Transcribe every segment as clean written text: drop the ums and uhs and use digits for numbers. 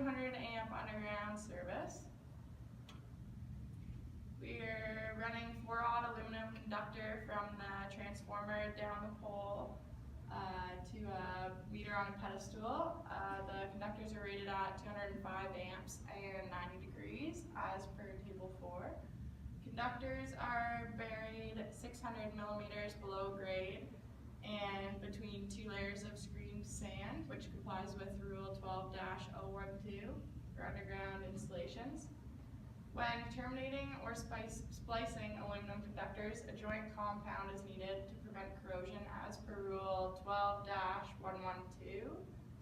200 amp underground service. We're running 4-aught aluminum conductor from the transformer down the pole to a meter on a pedestal. The conductors are rated at 205 amps and 90 degrees as per table 4. Conductors are buried 600 millimeters below grade and between 2 layers of screened sand, which complies with Rule 12-012 for underground installations. When terminating or splicing aluminum conductors, a joint compound is needed to prevent corrosion as per Rule 12-112,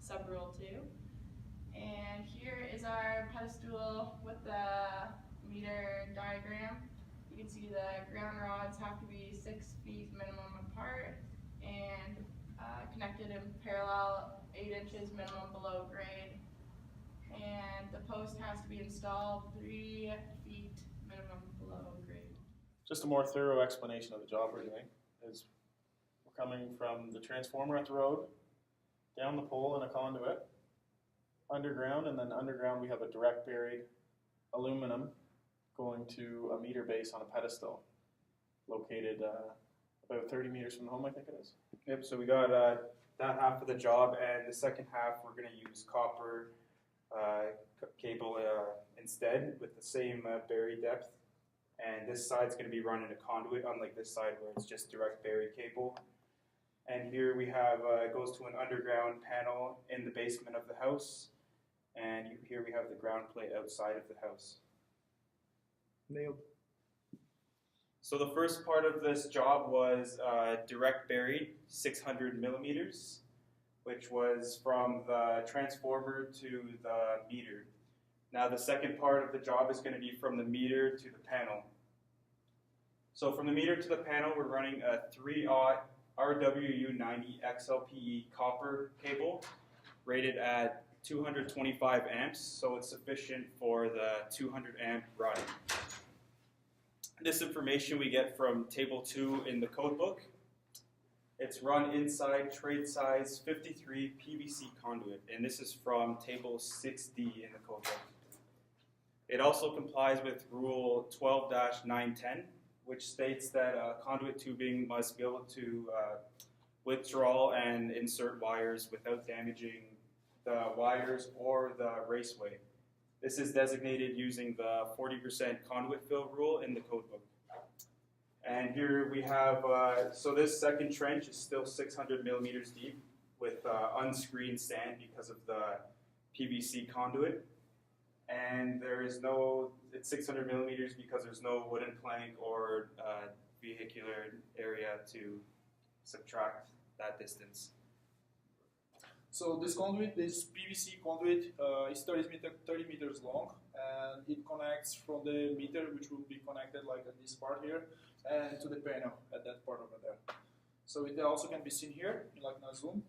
Sub-Rule 2. And here is our pedestal with the meter diagram. You can see the ground rods have to be 6 feet minimum apart and connected in parallel 8 inches minimum below grade. And the post has to be installed 3 feet minimum below grade. Just a more thorough explanation of the job we're doing is we're coming from the transformer at the road, down the pole in a conduit, underground, and then underground we have a direct buried aluminum going to a meter base on a pedestal located about 30 meters from the home, I think it is. Yep, so we got that half of the job, and the second half we're going to use copper cable instead with the same buried depth. And this side's going to be run in a conduit, unlike this side where it's just direct buried cable. And here we have, it goes to an underground panel in the basement of the house. And here we have the ground plate outside of the house. Nailed. So the first part of this job was direct buried 600 millimeters, which was from the transformer to the meter. Now the second part of the job is going to be from the meter to the panel. So from the meter to the panel, we're running a 3-aught RWU90 XLPE copper cable rated at 225 amps, so it's sufficient for the 200 amp run. This information we get from table 2 in the code book. It's run inside trade size 53 PVC conduit, and this is from table 6D in the code book. It also complies with Rule 12-910, which states that conduit tubing must be able to withdraw and insert wires without damaging the wires or the raceway. This is designated using the 40% conduit fill rule in the code book. And here we have, so this second trench is still 600 millimeters deep with unscreened sand because of the PVC conduit. And there is no, it's 600 millimeters because there's no wooden plank or vehicular area to subtract that distance. So this conduit, this PVC conduit is 30 meters long, and it connects from the meter, which will be connected like at this part here, and to the panel at that part over there. So it also can be seen here, like in a zoom.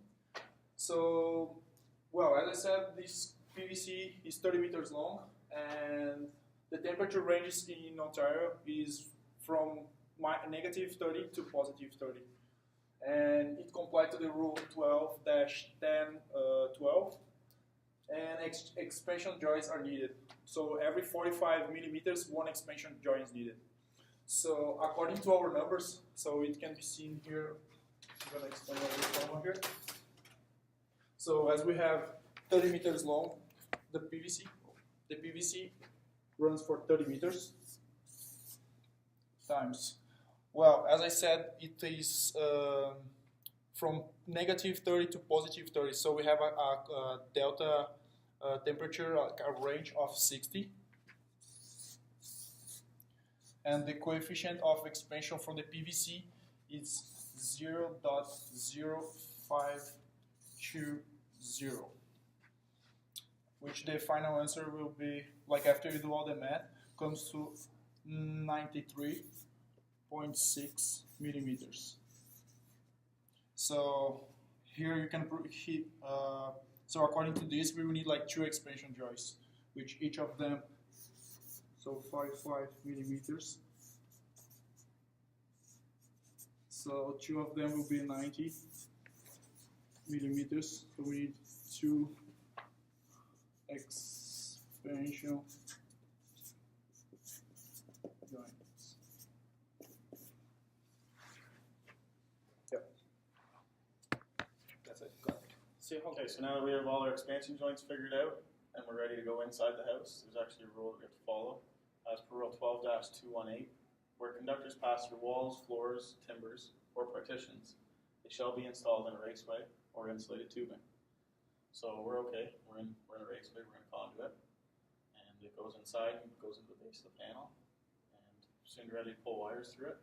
So, well, as I said, this PVC is 30 meters long, and the temperature ranges in Ontario is from -30 to +30. And it complies to the Rule 12-1012, and expansion joints are needed. So every 45 millimeters, 1 expansion joint is needed. So according to our numbers, so it can be seen here, I'm going to explain what this one here. So as we have 30 meters long, the PVC runs for 30 meters times. Well, as I said, it is from -30 to +30. So we have a delta temperature, a range of 60. And the coefficient of expansion from the PVC is 0.0520, which the final answer will be, like after you do all the math, comes to 93.6 millimeters. So here you can so according to this, we will need like 2 expansion joints, which each of them, so 5 millimeters. So 2 of them will be 90 millimeters. So we need 2 expansion differential joints. Yep. That's it. Got it. See how Okay, so now that we have all our expansion joints figured out and we're ready to go inside the house, there's actually a rule that we have to follow. As per Rule 12-218, where conductors pass through walls, floors, timbers, or partitions, they shall be installed in a raceway or insulated tubing. So we're okay. We're in a raceway. We're in a conduit, and it goes inside and goes into the base of the panel, and soon ready to pull wires through it.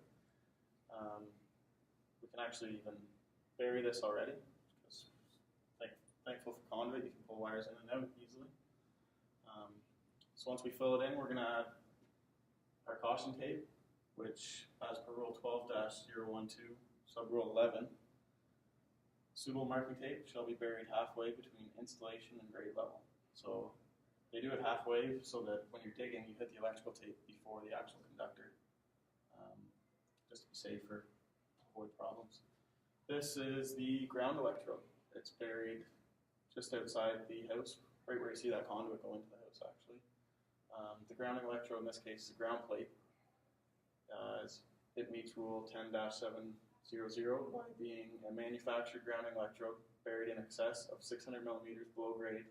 We can actually even bury this already, because thankful for conduit, you can pull wires in and out easily. So once we fill it in, we're going to add our caution tape, which, as per Rule 12-012, sub-Rule 11, suitable marking tape shall be buried halfway between installation and grade level. So they do it halfway so that when you're digging, you hit the electrical tape before the actual conductor, just to be safer, avoid problems. This is the ground electrode. It's buried just outside the house, right where you see that conduit go into the house, actually. The grounding electrode in this case is a ground plate. It meets Rule 10-700 by being a manufactured grounding electrode buried in excess of 600 millimeters below grade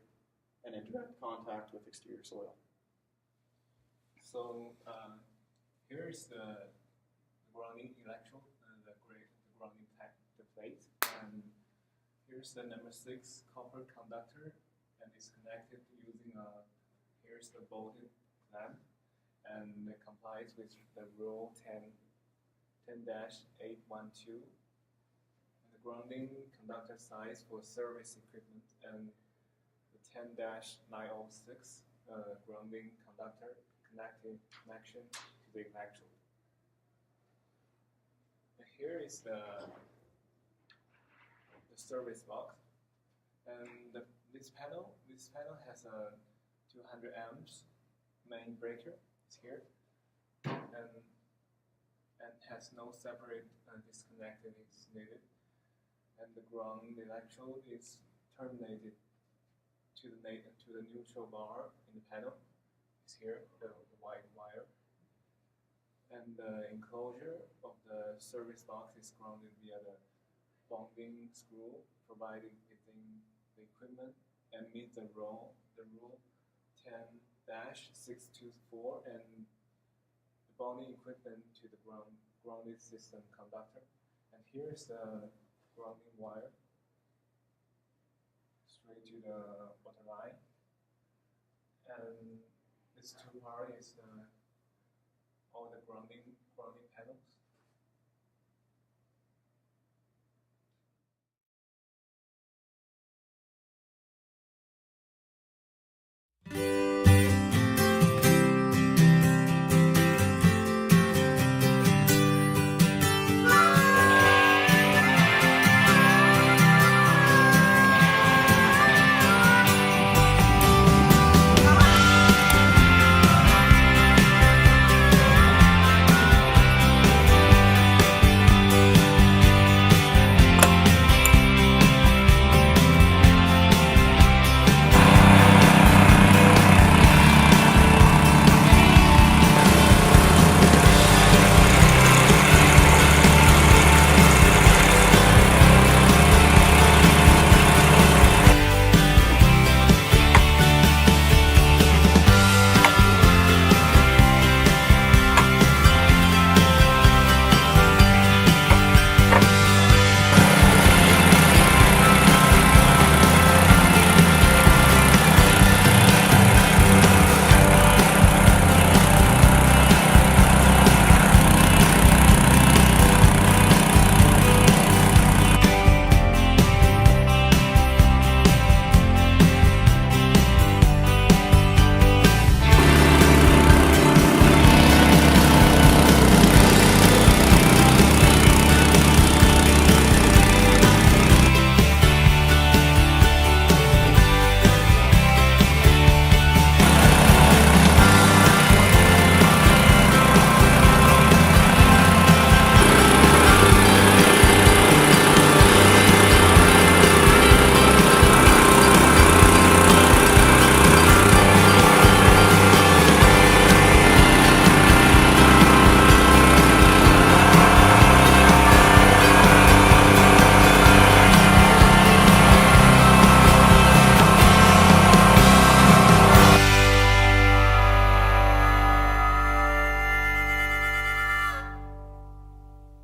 and in direct contact with exterior soil. So here is the grounding electrode, the grounding the plate, and here's the number 6 copper conductor, and it's connected using here's the bolted clamp, and it complies with the Rule 10-812, and the grounding conductor size for service equipment, and the 10-906 grounding conductor connection to the electrode. And here is the service box, and this panel has a 200 amps main breaker. It's here, and has no separate disconnecting is needed, and the ground electrode is terminated to the neutral bar in the panel. It's here, the white wire, and the enclosure of the service box is grounded via the bonding screw provided within the equipment and meet the rule 10-624 and the bonding equipment to the grounded system conductor. And here's the grounding wire straight to the water line. And this two part is all the grounding panels.